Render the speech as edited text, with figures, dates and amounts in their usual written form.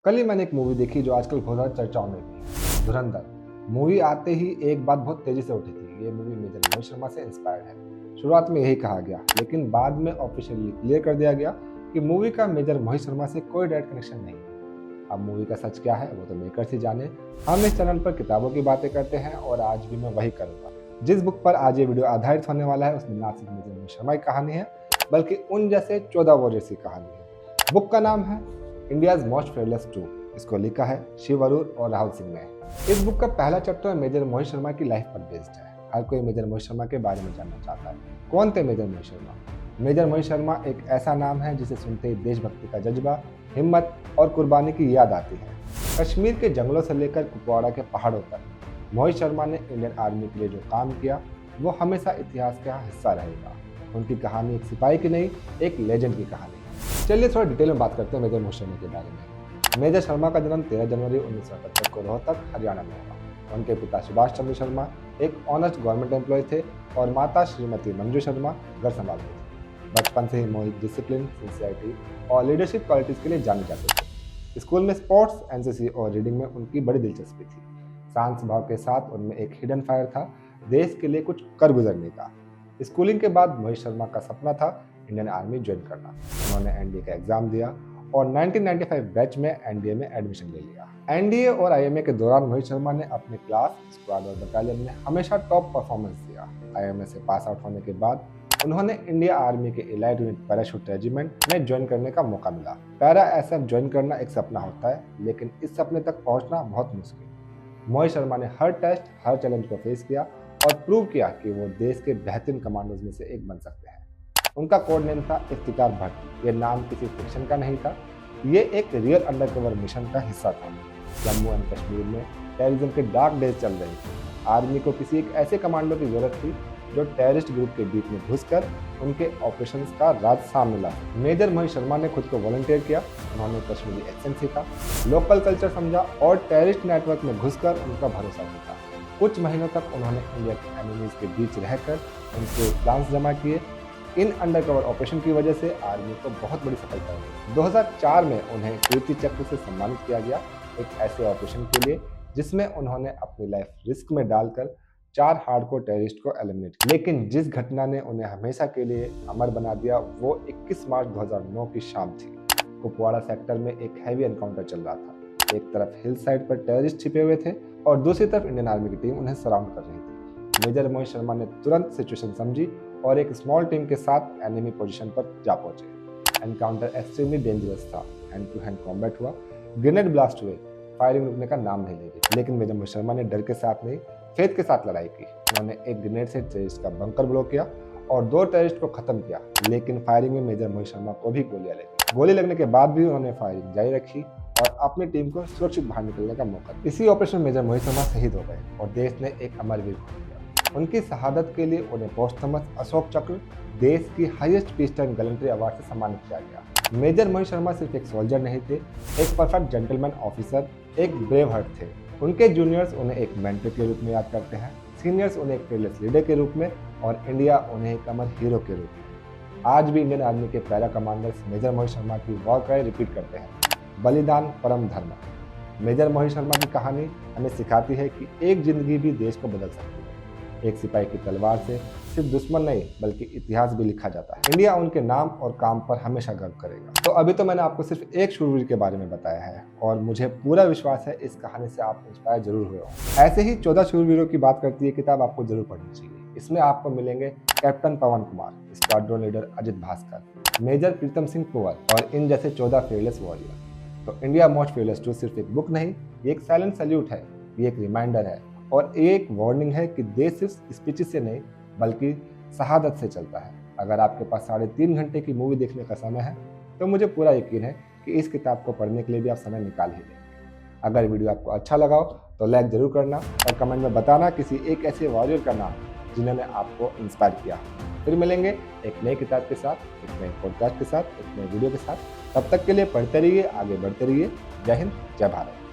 कल ही मैंने एक मूवी देखी जो आजकल बहुत ज़्यादा चर्चाओं में भी है, धुरंधर। मूवी आते ही एक बात बहुत तेजी से उठी थी, ये मूवी मेजर रोहित शर्मा से इंस्पायर्ड है। शुरुआत में यही कहा गया, लेकिन बाद में ऑफिशियली क्लियर कर दिया गया कि मूवी का मेजर मोहित शर्मा से कोई डायरेक्ट कनेक्शन नहीं है। अब मूवी का सच क्या है वो तो मेकर्स ही जाने। हम इस चैनल पर किताबों की बातें करते हैं और आज भी मैं वही करूँगा। जिस बुक पर आज ये वीडियो आधारित होने वाला है उसमें ना सिर्फ मेजर मोहित शर्मा की कहानी है, बल्कि उन जैसे 14 वॉरियर्स की कहानी है। बुक का नाम है इंडियाज मोस्ट फेयरलेस टू। इसको लिखा है शिव अरूर और राहुल सिंह ने। इस बुक का पहला चैप्टर मेजर मोहित शर्मा की लाइफ पर बेस्ड है। हर कोई मेजर मोहित शर्मा के बारे में जानना चाहता है। कौन थे मेजर मोहित शर्मा? मेजर मोहित शर्मा एक ऐसा नाम है जिसे सुनते ही देशभक्ति का जज्बा, हिम्मत और कुर्बानी की याद आती है। कश्मीर के जंगलों से लेकर कुपवाड़ा के पहाड़ों तक मोहित शर्मा ने इंडियन आर्मी के लिए जो काम किया वो हमेशा इतिहास का हिस्सा रहेगा। उनकी कहानी एक सिपाही की नहीं, एक लेजेंड की कहानी है। चलिए थोड़ा डिटेल में बात करते हैं मेजर मोहित शर्मा के बारे में। मेजर शर्मा का जन्म 13 जनवरी 1978 को रोहतक, हरियाणा में हुआ। उनके पिता सुभाष चंद्र शर्मा एक ऑनेस्ट गवर्नमेंट एम्प्लॉय थे और माता श्रीमती मंजू शर्मा घर संभालती थी। बचपन से ही मोहित डिसिप्लिन, सिंसियरिटी और लीडरशिप क्वालिटीज के लिए जाने जाते थे। स्कूल में स्पोर्ट्स, एनसीसी और रीडिंग में उनकी बड़ी दिलचस्पी थी। शांत स्वभाव के साथ उनमें एक हिडन फायर था, देश के लिए कुछ कर गुजरने का। स्कूलिंग के बाद मोहित शर्मा का सपना था इंडियन आर्मी ज्वाइन करना। उन्होंने एनडीए का एग्जाम दिया और 1995 बैच में एनडीए में एडमिशन ले लिया। एनडीए और आईएमए के दौरान मोहित शर्मा ने अपने क्लास, स्क्वाड और बटालियन में हमेशा टॉप परफॉर्मेंस दिया। आईएमए से पास आउट होने के बाद उन्होंने इंडिया आर्मी के एलाइट यूनिट पैराशूट रेजिमेंट में ज्वाइन करने का मौका मिला। पैरा एसएफ ज्वाइन करना एक सपना होता है, लेकिन इस सपने तक पहुंचना बहुत मुश्किल। मोहित शर्मा ने हर टेस्ट, हर चैलेंज को फेस किया और प्रूव किया कि वो देश के बेहतरीन कमांडोज में से एक बन सकते हैं। उनका कोड नेम था इफ्तिकार भट्ट। ये नाम किसी फिक्शन का नहीं था, ये एक रियल अंडरकवर मिशन का हिस्सा था। जम्मू एंड कश्मीर में टेररिज्म के डार्क डेज चल रहे थे। आर्मी को किसी एक ऐसे कमांडो की जरूरत थी जो टेररिस्ट ग्रुप के बीच में घुसकर उनके ऑपरेशंस का राज सामने ला। मेजर मोहित शर्मा ने खुद को वॉलंटियर किया। उन्होंने कश्मीरी एक्सेंट सीखा, लोकल कल्चर समझा और टेररिस्ट नेटवर्क में घुसकर उनका भरोसा जीता। कुछ महीनों तक उन्होंने इंडिया के एनिमीज के बीच रहकर उनके प्लान्स जमा किए। इन अंडरकवर ऑपरेशन की वजह से आर्मी को बहुत बड़ी सफलता मिली। 2004 में उन्हें कीर्ति चक्र से सम्मानित किया गया, एक ऐसे ऑपरेशन के लिए जिसमें उन्होंने अपनी लाइफ रिस्क में डालकर 4 हार्डकोर टेररिस्ट को एलिमिनेट किया। लेकिन जिस घटना ने उन्हें हमेशा के लिए अमर बना दिया वो 21 मार्च 2009 की शाम थी। कुपवाड़ा सेक्टर में एक हैवी एनकाउंटर चल रहा था। एक तरफ हिल साइड पर टेररिस्ट छिपे हुए थे और दूसरी तरफ इंडियन आर्मी की टीम उन्हें सराउंड कर रही थी। मेजर मोहित शर्मा ने तुरंत सिचुएशन समझी और एक स्मॉल टीम के साथ एनिमी पोजीशन पर जा पहुंचे। एनकाउंटर एक्सट्रीमली डेंजरस था। हैंड टू हैंड कॉम्बैट हुआ, ग्रेनेड ब्लास्ट हुए, फायरिंग रुकने का नाम नहीं ले रही। लेकिन मेजर मोहित शर्मा ने डर के साथ नहीं, फेथ के साथ लड़ाई की। उन्होंने एक ग्रेनेड से टेररिस्ट का बंकर ब्लो किया और 2 टेररिस्ट को खत्म किया। लेकिन फायरिंग में मेजर मोहित शर्मा को भी गोलियां लगी। गोली लगने के बाद भी उन्होंने फायरिंग जारी रखी और अपनी टीम को सुरक्षित बाहर निकलने का मौका दिया। इसी ऑपरेशन में मेजर मोहित शर्मा शहीद हो गए और देश ने एक अमरवीर खो दिया। उनकी शहादत के लिए उन्हें पोस्टमस अशोक चक्र, देश की highest peace time gallantry award से सम्मानित किया गया। मेजर मोहित शर्मा सिर्फ एक सोल्जर नहीं थे, एक परफेक्ट जेंटलमैन ऑफिसर, एक ब्रेव हार्ट थे। उनके जूनियर्स उन्हें एक मेंटर के रूप में याद करते हैं, सीनियर्स उन्हें एक फेयरलेस लीडर के रूप में और इंडिया उन्हें एक अमर हीरो के रूप में। आज भी इंडियन आर्मी के para commanders major Mohit Sharma की वॉर क्राई रिपीट करते हैं, बलिदान परम धर्म। मेजर मोहित शर्मा की कहानी हमें सिखाती है कि एक जिंदगी भी देश को बदल सकती है। एक सिपाही की तलवार से सिर्फ दुश्मन नहीं बल्कि इतिहास भी लिखा जाता है। इंडिया उनके नाम और काम पर हमेशा गर्व करेगा। तो अभी तो मैंने आपको सिर्फ एक शूरवीर के बारे में बताया है और मुझे पूरा विश्वास है इस कहानी से आप इंस्पायर जरूर हुए हो। ऐसे ही 14 शूरवीरों की बात करती है किताब, आपको जरूर पढ़नी चाहिए। इसमें आपको मिलेंगे captain Pavan Kumar, squadron leader Ajit Bhaskar, major Pritam Singh Powar और इन जैसे 14 फेयरलेस वॉरियर। तो इंडिया मोस्ट फेयरलेस टू सिर्फ एक बुक नहीं, ये एक साइलेंट सैल्यूट है, ये एक रिमाइंडर है और एक वार्निंग है कि देश सिर्फ स्पीचेस से नहीं बल्कि शहादत से चलता है। अगर आपके पास 3.5 घंटे की मूवी देखने का समय है तो मुझे पूरा यकीन है कि इस किताब को पढ़ने के लिए भी आप समय निकाल ही लेंगे। अगर वीडियो आपको अच्छा लगा हो तो लाइक जरूर करना और कमेंट में बताना किसी एक ऐसे वॉरियर का नाम जिन्होंने आपको इंस्पायर किया। फिर मिलेंगे एक नई किताब के साथ, एक नए पॉडकास्ट के साथ, एक नए वीडियो के साथ। तब तक के लिए पढ़ते रहिए, आगे बढ़ते रहिए। जय हिंद, जय भारत।